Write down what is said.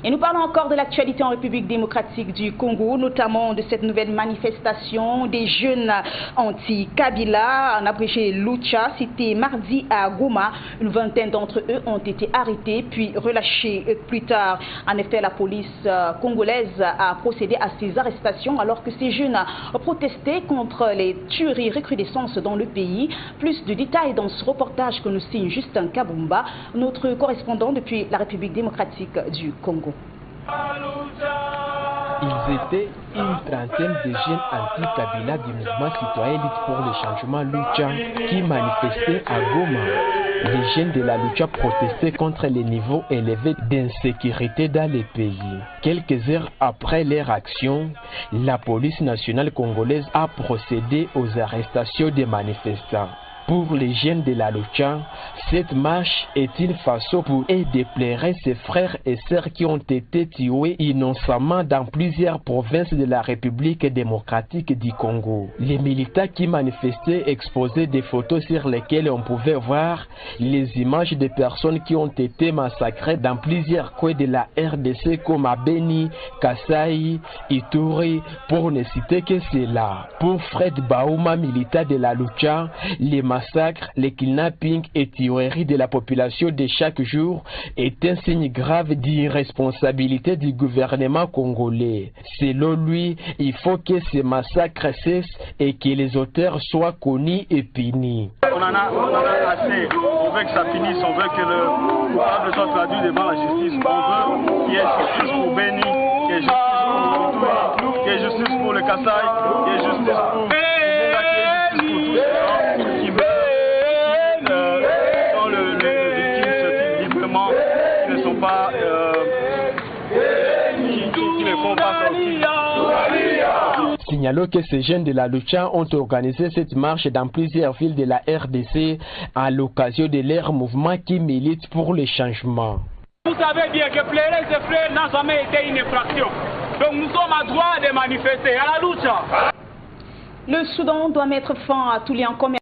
Et nous parlons encore de l'actualité en République démocratique du Congo, notamment de cette nouvelle manifestation des jeunes anti-Kabila, en abrégé Lucha. C'était mardi à Goma. Une vingtaine d'entre eux ont été arrêtés puis relâchés plus tard. En effet, la police congolaise a procédé à ces arrestations alors que ces jeunes protestaient contre les tueries recrudescentes dans le pays. Plus de détails dans ce reportage que nous signe Justin Kabumba, notre correspondant depuis la République démocratique du Congo. Ils étaient une trentaine de jeunes anti-Kabila du mouvement citoyen Lutte pour le changement Lucha qui manifestaient à Goma. Les jeunes de la Lucha protestaient contre les niveaux élevés d'insécurité dans le pays. Quelques heures après leur action, la police nationale congolaise a procédé aux arrestations des manifestants. Pour les jeunes de la Lucha, cette marche est une façon pour eux de pleurer ses frères et sœurs qui ont été tués innocemment dans plusieurs provinces de la République démocratique du Congo. Les militants qui manifestaient exposaient des photos sur lesquelles on pouvait voir les images de personnes qui ont été massacrées dans plusieurs coins de la RDC comme à Beni, Kasai, Ituri, pour ne citer que cela. Pour Fred Bauma, militant de la Lucha, les massacres, les kidnappings et tueries de la population de chaque jour est un signe grave d'irresponsabilité du gouvernement congolais. Selon lui, il faut que ces massacres cessent et que les auteurs soient connus et punis. On en a assez. On veut que ça finisse, on veut que le coupable soit traduit devant la justice. On veut qu'il y ait justice pour Beni, qu'il y ait justice pour Ituri, qu'il y ait justice pour le Kasaï, qu'il y ait justice pour tous ces gens qui veulent qui ne sont pas qui ne font pas sortir. Signalons que ces jeunes de la Lucha ont organisé cette marche dans plusieurs villes de la RDC à l'occasion de leur mouvement qui milite pour le changement. Vous savez bien que pleurer ses frères n'a jamais été une infraction. Donc nous sommes à droit de manifester à la Lucha. Le Soudan doit mettre fin à tous les liens commerciaux.